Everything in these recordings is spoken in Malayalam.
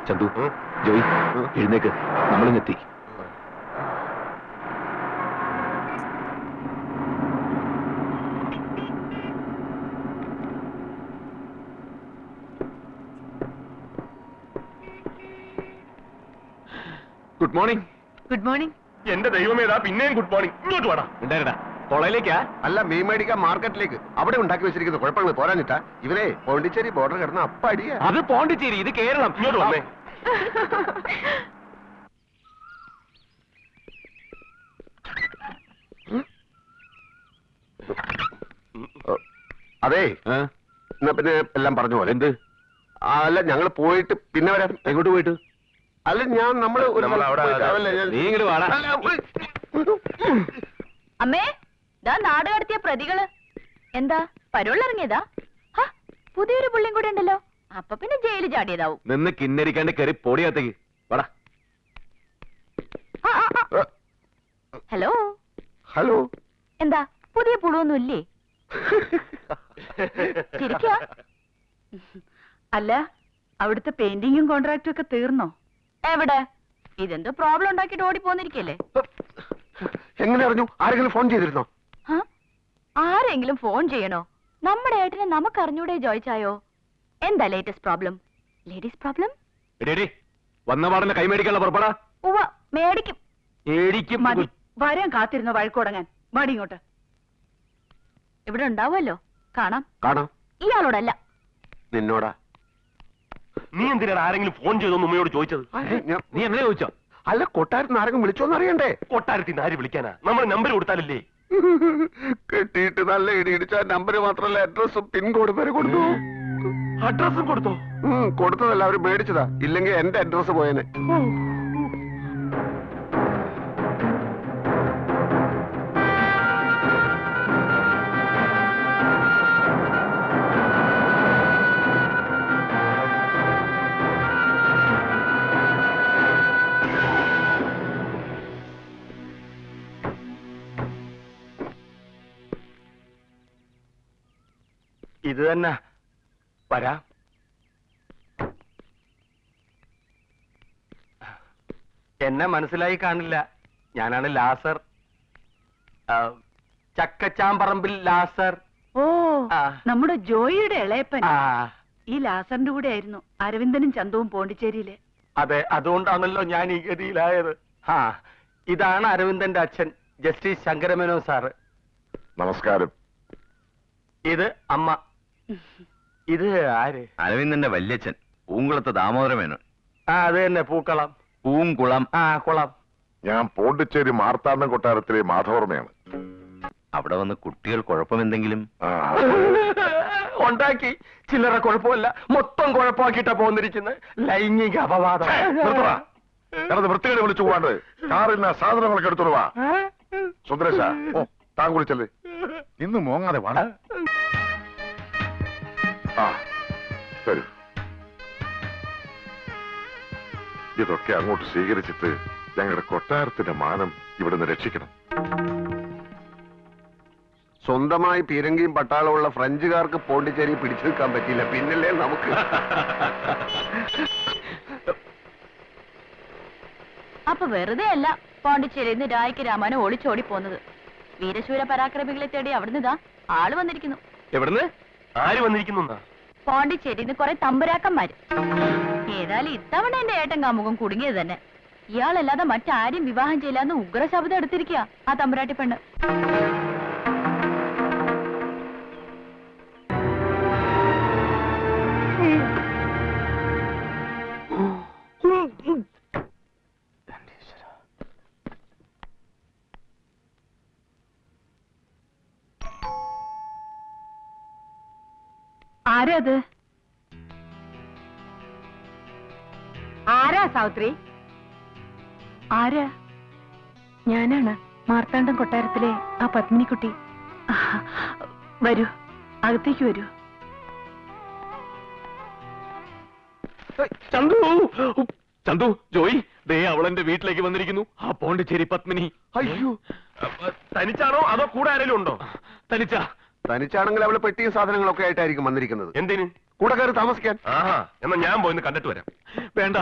ചന്തു, ജോയ്, എഴുന്നേക്ക്, നമ്മളിങ്ങെത്തി. Good morning. Good morning. എന്റെ ദൈവമേതാ പിന്നെയും ഗുഡ് മോർണിംഗ്. ഇങ്ങോട്ട് വേണം. ഉണ്ടായിരുടാ, കോളേജിലേക്കാ? അല്ല, മീൻ മേടിക്കാൻ മാർക്കറ്റിലേക്ക്. അവിടെ ഉണ്ടാക്കി വെച്ചിരിക്കുന്ന കുഴപ്പങ്ങൾ പോരാഞ്ഞിട്ടാ ഇവരെ പോണ്ടിച്ചേരി ബോർഡർ കിടന്ന അപ്പ അടിയ. അത് പോണ്ടിച്ചേരി, ഇത് കേരളം. ഇങ്ങോട്ട് വന്നേ. അതെ, എന്നാ പിന്നെ എല്ലാം പറഞ്ഞു പോലെ. എന്ത്? അല്ല, ഞങ്ങൾ പോയിട്ട് പിന്നെ വരാം. എങ്ങോട്ട് പോയിട്ട്? അല്ല, നമ്മള് നീ ഇങ്ങോട്ട് വാടാ. അമ്മേ, ദാ നാട് കടത്തിയ പ്രതികള്. എന്താ പരോളിറങ്ങിയതാ? പുതിയൊരു പുള്ളിയും കൂടെ ഉണ്ടല്ലോ. അപ്പൊ പിന്നെ ജയിലിൽ ചാടിയതാവും. നിന്ന് കിന്നരിക്കാണ്ട് കയറി പൊടിയാത്തേക്ക് വാടാ. Hello hello. എന്താ പുതിയ പുളുവൊന്നും ഇല്ലേ? ശരിക്കാ? അല്ല, അവിടുത്തെ പെയിന്റിങ്ങും കോൺട്രാക്റ്റും ഒക്കെ തീർന്നോ? എവിടെ? ഇതെന്തോ പ്രോബ്ലം ഉണ്ടാക്കിട്ട് ഓടി പോന്നിരിക്കല്ലേ? എങ്ങനെ അറിഞ്ഞു? ആരെങ്കിലും ഫോൺ ചെയ്തിരുന്നോ? ആരെങ്കിലും ഫോൺ ചെയ്യണോ? നമ്മുടെ ഏട്ടനെ നമുക്ക് അറിഞ്ഞൂടെ ചോദിച്ചായോ? എന്താ ലേറ്റസ്റ്റ് പ്രോബ്ലം? Ladies problem? വന്ന പാടന്നെ കൈമേടിക്കാനുള്ള പുറപ്പെടാ. ഉവ്വ, മേടിക്കും. മതി, വരാൻ കാത്തിരുന്ന വഴക്കുടങ്ങാൻ. മടി ഇങ്ങോട്ട്. ഇവിടെ ഉണ്ടാവുമല്ലോ, കാണാം. കാണാം. ഇയാളോടല്ല, നിന്നോടാ. നീ എന്തിനാണ് ആരെങ്കിലും ഫോൺ ചെയ്തോന്ന് ഉമ്മയോട് ചോദിച്ചത്? നീ എങ്ങനെ ചോദിച്ചോ? അല്ല, കൊട്ടാരത്തിന് ആരെങ്കിലും വിളിച്ചോന്ന് അറിയണ്ടേ? കൊട്ടാരത്തിൽ നിന്ന് ആര് വിളിക്കാനാ? നമ്മൾ നമ്പർ കൊടുത്താലല്ലേ? കെട്ടിയിട്ട് നല്ല ഇടി ഇടിച്ച നമ്പര് മാത്രല്ല, അഡ്രസ്സും പിൻകോഡ് വരെ കൊടുത്തു. അഡ്രസ്സും കൊടുത്തോ? കൊടുത്തതല്ല, അവര് മേടിച്ചതാ. ഇല്ലെങ്കിൽ എന്റെ അഡ്രസ് പോയനെ. ഇത് തന്നെ വരാ. എന്നെ മനസ്സിലായി കാണില്ല. ഞാനാണ് ലാസർ, ചക്കച്ചാമ്പറമ്പിൽ ലാസർ. ഓ, ആ. നമ്മുടെ ജോയിയുടെ ഇളയപ്പൻ. ആ, ഈ ലാസറിന്റെ കൂടെ ആയിരുന്നു അരവിന്ദനും ചന്തവും പോണ്ടിച്ചേരിയിലെ. അതെ, അതുകൊണ്ടാണല്ലോ ഞാൻ ഈ ഗതിയിലായത്. ഇതാണ് അരവിന്ദന്റെ അച്ഛൻ, ജസ്റ്റിസ് ശങ്കരമേനോൻ സാറ്. നമസ്കാരം. ഇത് അമ്മ. ഇത് ആര്? അരവിന്ദന്റെ വല്യച്ഛൻ, പൂങ്കുളത്ത് ദാമോദരമേനോൻ. അത് തന്നെ, പൂക്കളം. പൂങ്കുളം. കുളം. ഞാൻ പോണ്ടിച്ചേരി മാർത്താണ്ഡം കൊട്ടാരത്തിലെ മാധവർമ്മയാണ്. അവിടെ വന്ന് കുട്ടികൾ കുഴപ്പമെന്തെങ്കിലും? ഉണ്ടാക്കി. ചില്ലറ കുഴപ്പമില്ല, മൊത്തം കുഴപ്പമാക്കിയിട്ടാ പോന്നിരിക്കുന്നത്. ലൈംഗിക അപവാദം. വൃത്തികളെ വിളിച്ചു പോവാണ്ട് കാറിൽ സാധനങ്ങളൊക്കെ എടുത്തോളൂ. വാ സുന്ദരേശ, താൻ കുളിച്ചല്ലേ? ഇന്ന് മോങ്ങാതെ വേണം. വരൂ. ഇതൊക്കെ അങ്ങോട്ട് സ്വീകരിച്ചിട്ട് ഞങ്ങളുടെ കൊട്ടാരത്തിന്റെ മാനം ഇവിടുന്ന് രക്ഷിക്കണം. സ്വന്തമായി പീരങ്കിയും പട്ടാളമുള്ള ഫ്രഞ്ചുകാർക്ക് പോണ്ടിച്ചേരി പിടിച്ചു നിൽക്കാൻ പറ്റിയില്ല, പിന്നല്ലേ നമുക്ക്. അപ്പൊ വെറുതെ അല്ല പോണ്ടിച്ചേരിയിൽ നിന്ന് രായ്ക്ക് രാമാനം ഒളിച്ചോടി പോന്നത്. വീരശൂര പരാക്രമികളെ തേടി അവിടുന്ന് ഇതാ ആള് വന്നിരിക്കുന്നു. എവിടുന്ന്? ആര് വന്നിരിക്കുന്നു? പോണ്ടിച്ചേരിന്ന് കുറെ തമ്പുരാക്കന്മാര്. ഏതായാലും ഇത്തവണ എന്റെ ഏട്ടൻ കാമുകം കുടുങ്ങിയത് തന്നെ. ഇയാളല്ലാതെ മറ്റാരും വിവാഹം ചെയ്യില്ലാന്ന് ഉഗ്രശബ്ദം എടുത്തിരിക്കുക ആ തമ്പുരാട്ടി പെണ്ണ്. ആരാ അത്? ആരാ സാവിത്രി? ആരാ? ഞാനാണ്, മാർത്താണ്ഡം കൊട്ടാരത്തിലെ ആ പത്മിനിക്കുട്ടി. വരൂ, അകത്തേക്ക് വരൂ. ചന്തു, ചന്തു, ജോയ്, ദേ അവളെന്റെ വീട്ടിലേക്ക് വന്നിരിക്കുന്നു. ആ പോണ്ടിച്ചേരി പത്മിനി. അയ്യോ, തനിച്ചാണോ അതോ കൂടെ ആരെങ്കിലും ഉണ്ടോ? തനിച്ചാ. തനിച്ചാണെങ്കിൽ അവള് പെട്ടിയും സാധനങ്ങളൊക്കെ ആയിട്ടായിരിക്കും വന്നിരിക്കുന്നത്. എന്തിന്? കൂടെ കയറി താമസിക്കാൻ. ആഹാ, എന്നാ ഞാൻ പോയിന്ന് കണ്ടിട്ട് വരാം. വേണ്ട,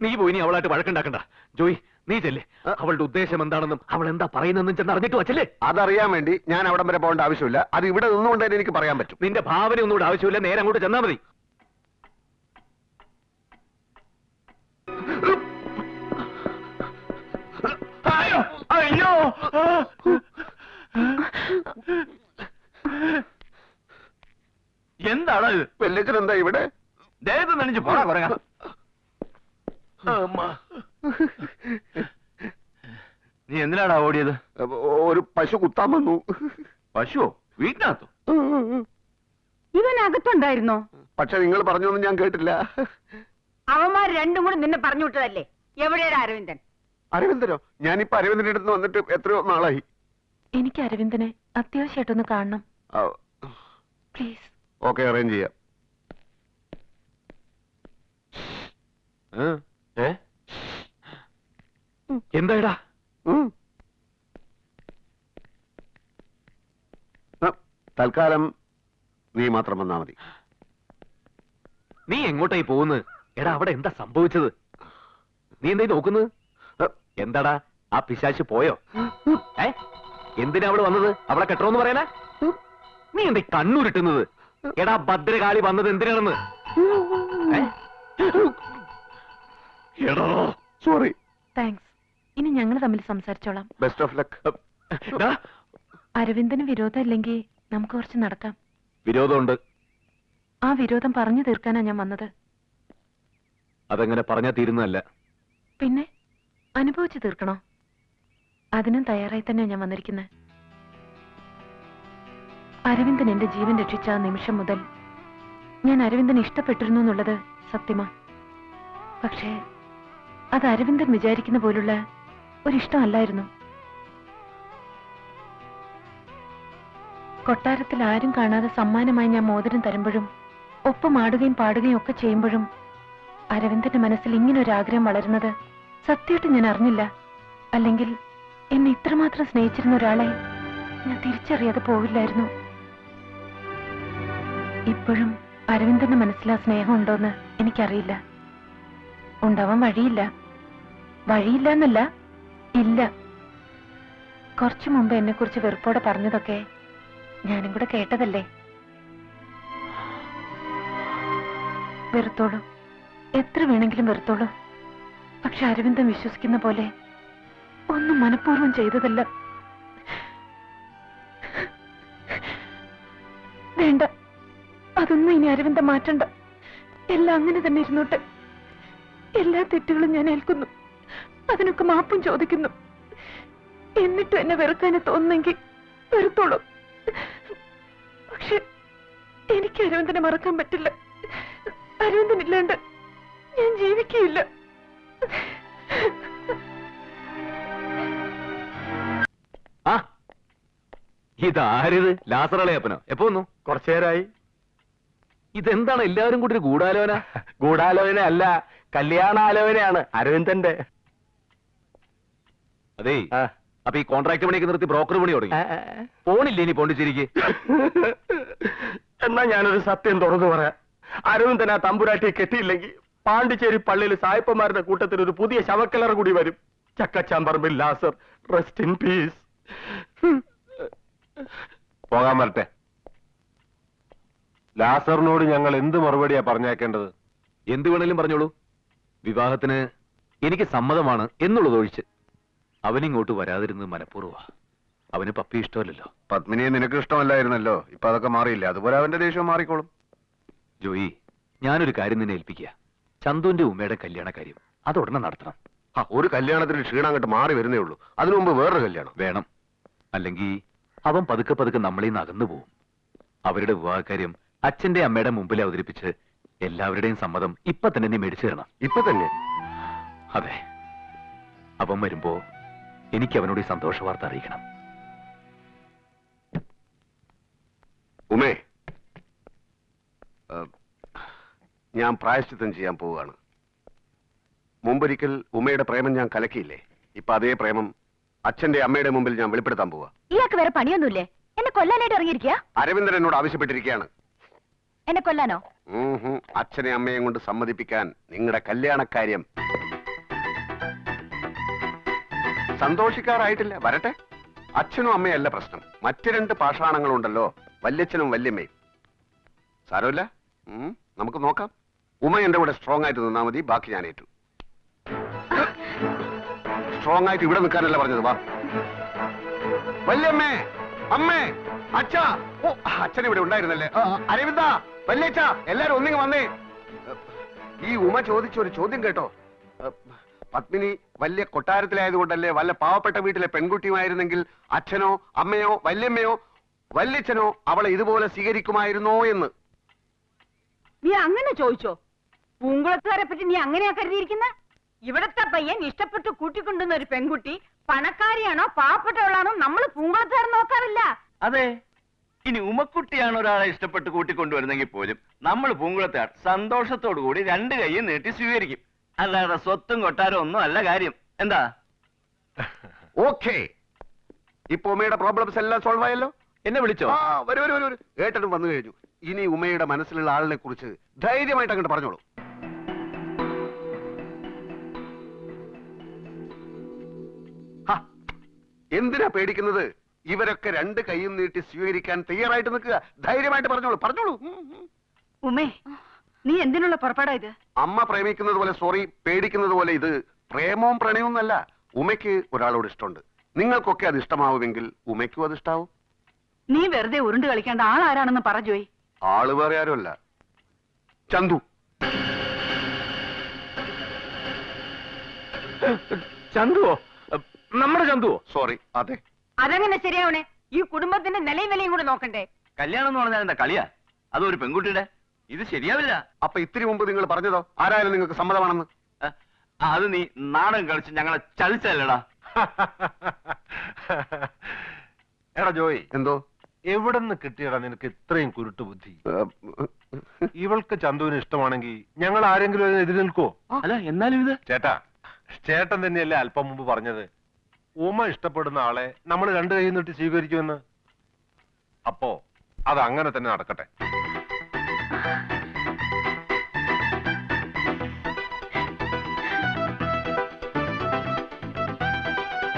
നീ പോയി നീ അവളായിട്ട് വഴക്കുണ്ടാക്കണ്ട. ജോയി, നീ ചെല്ലേ. അവളുടെ ഉദ്ദേശം എന്താണെന്നും അവൾ എന്താ പറയുന്നതെന്നും ചെന്ന് അറിഞ്ഞിട്ട് വച്ചല്ലേ. അതറിയാൻ വേണ്ടി ഞാൻ അവിടം വരെ പോകേണ്ട ആവശ്യമില്ല. അത് ഇവിടെ നിന്നുകൊണ്ട് തന്നെ എനിക്ക് പറയാൻ പറ്റും. നിന്റെ ഭാവന ഒന്നുകൂടെ ആവശ്യമില്ല, നേരെ അങ്ങോട്ട് ചെന്നാ മതി. അയ്യോ, എന്താണോ ഇത്? വെല്ലച്ചൻ എന്താ ഇവിടെ? ദേഹത്ത് നനഞ്ഞു പോടാ കുറങ്ങ. നീ എന്തിനാടാ ഓടിയത്? ഒരു പശു കുത്താൻ വന്നു. പശുവോ? വീട്ടിനകത്തോ? ഇവനകത്തുണ്ടായിരുന്നോ? പക്ഷെ നിങ്ങൾ പറഞ്ഞൊന്നും ഞാൻ കേട്ടില്ല. അവന്മാർ രണ്ടും കൂടി നിന്നെ പറഞ്ഞു വിട്ടതല്ലേ? എവിടെയാണ് അരവിന്ദൻ? അരവിന്ദനോ? ഞാനിപ്പോ അരവിന്ദന്റെ അടുത്ത് വന്നിട്ട് എത്രയോ നാളായി. എനിക്ക് അരവിന്ദനെ അത്യാവശ്യമായിട്ടൊന്ന് കാണണം, പ്ലീസ്. ഓക്കെ, അറേഞ്ച് ചെയ്യാം. എന്താടാ? തൽക്കാലം നീ മാത്രം വന്നാ മതി. നീ എങ്ങോട്ടായി പോകുന്നത്? എടാ, അവിടെ എന്താ സംഭവിച്ചത്? നീ എന്തായി നോക്കുന്നത്? എന്താടാ, ആ പിശാച് പോയോ? എന്തിനാ അവള് വന്നത്? അവളെ കെട്ടണമെന്ന് പറയാനാ? നീ എന്താ കണ്ണൂരിട്ടുന്നത്? എടാ, ഭദ്രകാളി വന്നത് എന്തിനാണെന്ന്? എടോ, സോറി. താങ്ക്സ്. ഇനി ഞങ്ങൾ തമ്മിൽ സംസാരിച്ചോളാം. Best of luck. അരവിന്ദന് വിരോധമില്ലെങ്കിൽ നമുക്ക് കുറച്ച് നടക്കാം. വിരോധമുണ്ട്. ആ വിരോധം പറഞ്ഞു തീർക്കാനാ ഞാൻ വന്നത്. അതെങ്ങനെ പറഞ്ഞാ തീരുന്നതല്ല. പിന്നെ അനുഭവിച്ചു തീർക്കണോ? അതിനും തയ്യാറായി തന്നെ ഞാൻ വന്നിരിക്കുന്നത്. അരവിന്ദൻ എന്റെ ജീവൻ രക്ഷിച്ച ആ നിമിഷം മുതൽ ഞാൻ അരവിന്ദനെ ഇഷ്ടപ്പെട്ടിരുന്നു എന്നുള്ളത് സത്യമാ. പക്ഷേ അത് അരവിന്ദൻ വിചാരിക്കുന്ന പോലുള്ള ഒരിഷ്ടമല്ലായിരുന്നു. കൊട്ടാരത്തിൽ ആരും കാണാതെ സമ്മാനമായി ഞാൻ മോതിരം തരുമ്പോഴും ഒപ്പം ആടുകയും പാടുകയും ഒക്കെ ചെയ്യുമ്പോഴും അരവിന്ദന്റെ മനസ്സിൽ ഇങ്ങനൊരാഗ്രഹം വളരുന്നത് സത്യമായിട്ട് ഞാൻ അറിഞ്ഞില്ല. അല്ലെങ്കിൽ എന്നെ ഇത്രമാത്രം സ്നേഹിച്ചിരുന്ന ഒരാളെ ഞാൻ തിരിച്ചറിയാതെ പോവില്ലായിരുന്നു. ഇപ്പോഴും അരവിന്ദന്റെ മനസ്സിൽ ആ സ്നേഹം ഉണ്ടോന്ന് എനിക്കറിയില്ല. ഉണ്ടാവാൻ വഴിയില്ല. വഴിയില്ല എന്നല്ല, ഇല്ല. കുറച്ചു മുമ്പ് എന്നെ കുറിച്ച് വെറുപ്പോടെ പറഞ്ഞതൊക്കെ ഞാനും കൂടെ കേട്ടതല്ലേ. വെറുത്തോളൂ, എത്ര വേണമെങ്കിലും വെറുത്തോളൂ. പക്ഷെ അരവിന്ദൻ വിശ്വസിക്കുന്ന പോലെ ഒന്നും മനഃപൂർവ്വം ചെയ്തതല്ല. വേണ്ട, അതൊന്നും ഇനി അരവിന്ദൻ മാറ്റണ്ട. എല്ലാം അങ്ങനെ തന്നെ ഇരുന്നോട്ടെ. എല്ലാ തെറ്റുകളും ഞാൻ ഏൽക്കുന്നു, അതിനൊക്കെ മാപ്പും ചോദിക്കുന്നു. എന്നിട്ടും എന്നെ വെറുക്കാന് തോന്നുന്നെങ്കിൽ വെറുത്തോളൂ. പക്ഷെ എനിക്ക് അരവിന്ദനെ മറക്കാൻ പറ്റില്ല. അരവിന്ദൻ ഇല്ലാണ്ട് ഞാൻ ജീവിക്കുകയില്ല. ആ, ഇതാരിത്? ലാസറളയപ്പനോ? എപ്പോ വന്നു? കുറച്ചേരായി. ഇതെന്താണ് എല്ലാവരും കൂടി ഒരു ഗൂഢാലോചന? ഗൂഢാലോചന അല്ല, കല്യാണാലോചനയാണ് അരവിന്ദന്റെ. അതേ, ആ. അപ്പൊ ഈ കോൺട്രാക്ട് പണിയൊക്കെ നിർത്തി ബ്രോക്കർ പണി തുടങ്ങി. പോണില്ലേ ഇനി പോണ്ടിച്ചേരിക്ക്? എന്നാ ഞാനൊരു സത്യം തുറന്നു പറയാം. അരവിന്ദൻ ആ തമ്പുരാട്ടി കെട്ടിയില്ലെങ്കിൽ പാണ്ടിച്ചേരി പള്ളിയിൽ സായിപ്പന്മാരുടെ കൂട്ടത്തിൽ ഒരു പുതിയ ശവക്കലറ കൂടി വരും. ചക്കച്ചാമ്പറമ്പിൽ ലാസർ, റെസ്റ്റ് ഇൻ പീസ്. പോകാൻ വരട്ടെ. ലാസറിനോട് ഞങ്ങൾ എന്ത് മറുപടിയാ പറഞ്ഞേക്കേണ്ടത്? എന്ത് വേണേലും പറഞ്ഞോളൂ. വിവാഹത്തിന് എനിക്ക് സമ്മതമാണ് എന്നുള്ളത് ഒഴിച്ച്. അവനിങ്ങോട്ട് വരാതിരുന്നത് മനഃപൂർവ്വ. അവന് പപ്പി ഇഷ്ടമല്ലല്ലോ. പത്മിനിയെ നിനക്ക് ഇഷ്ടമല്ലായിരുന്നല്ലോ, ഇപ്പൊ അതൊക്കെ മാറിയില്ല. അതുപോലെ അവന്റെ ദേഷ്യം മാറിക്കോളും. ജോയി, ഞാനൊരു കാര്യം നിന്നെ ഏൽപ്പിക്കുക. ചന്തുവിന്റെ ഉമ്മയുടെ കല്യാണ കാര്യം അത് ഉടനെ നടത്തണം. ഒരു കല്യാണത്തിന് ക്ഷീണം അങ്ങോട്ട് മാറി വരുന്നേ ഉള്ളൂ. അതിനു മുമ്പ് വേറൊരു കല്യാണം വേണം. അല്ലെങ്കിൽ അവൻ പതുക്കെ പതുക്കെ നമ്മളിൽ നിന്ന് അകന്നു പോവും. അവരുടെ വിവാഹകാര്യം അച്ഛന്റെ അമ്മയുടെ മുമ്പിൽ അവതരിപ്പിച്ച് എല്ലാവരുടെയും സമ്മതം ഇപ്പൊ തന്നെ നീ മേടിച്ചു തരണം. ഇപ്പൊ തന്നെ? അതെ. അവൻ വരുമ്പോ എനിക്ക് അവനോട് ഈ സന്തോഷ വാർത്ത അറിയിക്കണം. ഉമേ, ഞാൻ പ്രായശ്ചിത്തം ചെയ്യാൻ പോവുകയാണ്. മുമ്പൊരിക്കൽ ഉമയുടെ പ്രേമം ഞാൻ കലക്കിയില്ലേ? ഇപ്പൊ അതേ പ്രേമം അച്ഛന്റെ അമ്മയുടെ മുമ്പിൽ ഞാൻ വെളിപ്പെടുത്താൻ പോവാ. ഇയാൾക്ക് വേറെ പണിയൊന്നുമില്ലേ? എന്നെ കൊല്ലാനായിട്ട് ഇറങ്ങിയിരിക്കുക? അരവിന്ദൻ എന്നോട് ആവശ്യപ്പെട്ടിരിക്കുകയാണ്. എന്നെ കൊല്ലാനോ? അച്ഛനെ അമ്മയും കൊണ്ട് സമ്മതിപ്പിക്കാൻ നിങ്ങളുടെ കല്യാണക്കാര്യം സന്തോഷിക്കാറായിട്ടില്ല. വരട്ടെ. അച്ഛനും അമ്മയല്ല പ്രശ്നം, മറ്റു രണ്ട് പാഷാണങ്ങളുണ്ടല്ലോ, വല്യച്ഛനും വല്യമ്മയും. സാരമില്ല, നമുക്ക് നോക്കാം. ഉമ എന്റെ കൂടെ സ്ട്രോങ് ആയിട്ട് നിന്നാ മതി, ബാക്കി ഞാൻ ഏറ്റു. സ്ട്രോങ് ആയിട്ട് ഇവിടെ നിൽക്കാനല്ല പറഞ്ഞത്. വാ വല്യമ്മേ, അമ്മേ, അച്ഛാ. ഓ, അച്ഛൻ ഇവിടെ ഉണ്ടായിരുന്നല്ലേ. അരവിന്ദ, വല്യച്ഛ, എല്ലാരും ഒന്നിങ്ങ് വന്നേ. ഈ ഉമ ചോദിച്ച ഒരു ചോദ്യം കേട്ടോ. പത്മിനി വലിയ കൊട്ടാരത്തിലായതുകൊണ്ടല്ലേ വല്ല പാവപ്പെട്ട വീട്ടിലെ പെൺകുട്ടിയുമായിരുന്നെങ്കിൽ അച്ഛനോ അമ്മയോ വല്യമ്മയോ വല്യച്ഛനോ അവളെ ഇതുപോലെ സ്വീകരിക്കുമായിരുന്നോ എന്ന്. നീ അങ്ങനെ ചോദിച്ചോ? പൂങ്കുളത്തുകാരെ പറ്റി നീ അങ്ങനെയാ കരുതിയിരിക്കുന്ന? ഇവിടത്തെ പയ്യൻ ഇഷ്ടപ്പെട്ട് കൂട്ടിക്കൊണ്ടുവന്ന ഒരു പെൺകുട്ടി പണക്കാരിയാണോ പാവപ്പെട്ടവളാണോ നമ്മൾ പൂങ്കുളത്തുകാർ നോക്കാറില്ല. അതെ, ഇനി ഉമക്കുട്ടിയാണ് ഒരാളെ ഇഷ്ടപ്പെട്ട് കൂട്ടിക്കൊണ്ടുവരുന്നെങ്കിൽ പോലും നമ്മൾ പൂങ്കുളത്തുകാർ സന്തോഷത്തോടു കൂടി രണ്ട് കൈയും നീട്ടി സ്വീകരിക്കും. അല്ലാതെ സ്വത്തും കൊട്ടാരം ഒന്നും അല്ല കാര്യം. എന്താ? ഓക്കേ, ഇപ്പൊ ഉമയുടെ പ്രോബ്ലംസ് എല്ലാം സോൾവ് ആയല്ലോ. എന്നെ വിളിച്ചോ? വരൂ വരൂ വരൂ. ഏട്ടനും വന്നു കഴിഞ്ഞു. ഇനി ഉമയുടെ മനസ്സിലുള്ള ആളിനെ കുറിച്ച് ധൈര്യമായിട്ട് അങ്ങോട്ട് പറഞ്ഞോളൂ. എന്തിനാ പേടിക്കുന്നത്? ഇവരൊക്കെ രണ്ട് കൈയും നീട്ടി സ്വീകരിക്കാൻ തയ്യാറായിട്ട് നിൽക്കുക. ധൈര്യമായിട്ട് പറഞ്ഞോളൂ, പറഞ്ഞോളൂ. ഉമേ, നീ എന്തിനുള്ള പുറപ്പാടാ ഇത്? അമ്മ പ്രേമിക്കുന്നത് പോലെ, സോറി, പേടിക്കുന്നത് പോലെ ഇത് പ്രേമവും പ്രണയവും അല്ല. ഉമയ്ക്ക് ഒരാളോട് ഇഷ്ടമുണ്ട്. നിങ്ങൾക്കൊക്കെ അത് ഇഷ്ടമാവുമെങ്കിൽ ഉമയ്ക്കും അത് ഇഷ്ടാവും. നീ വെറുതെ ഉരുണ്ട് കളിക്കേണ്ട ആളാരാണെന്ന് പറ ജോയ്. ആള് വേറെ ആരുമല്ല, ചന്തു. ചന്തുവോ? നമ്മുടെ ചന്തുവോ? സോറി, അതെ. അതെങ്ങനെ ശരിയാവണേ? ഈ കുടുംബത്തിന്റെ നിലയും വിലയും കൂടെ നോക്കണ്ടേ? കല്യാണം എന്ന് പറഞ്ഞാൽ എന്താ കളിയാ? അതൊരു പെൺകുട്ടിയുടെ. ഇത് ശരിയാവില്ല. അപ്പൊ ഇത്തിരി മുമ്പ് നിങ്ങൾ പറഞ്ഞതോ ആരായാലും നിങ്ങൾക്ക് സമ്മതമാണെന്ന്? അത് നീ നാടകം കളിച്ച് ഞങ്ങളെ ചതിച്ചല്ലടാ. എടാ ജോയ്, എന്തോ? എവിടെന്ന് കിട്ടിയടാ നിനക്ക് ഇത്രയും കുരുട്ട് ബുദ്ധി? ഇവൾക്ക് ചന്തുവിന് ഇഷ്ടമാണെങ്കിൽ ഞങ്ങൾ ആരെങ്കിലും അതിന് എതിര് നിൽക്കുവോ? അല്ല, എന്നാലും ഇത് ചേട്ടൻ തന്നെയല്ലേ അല്പം മുമ്പ് പറഞ്ഞത് ഉമ ഇഷ്ടപ്പെടുന്ന ആളെ നമ്മൾ രണ്ട് കൈ നീട്ടി സ്വീകരിക്കുമെന്ന്. അപ്പോ അത് അങ്ങനെ തന്നെ നടക്കട്ടെ.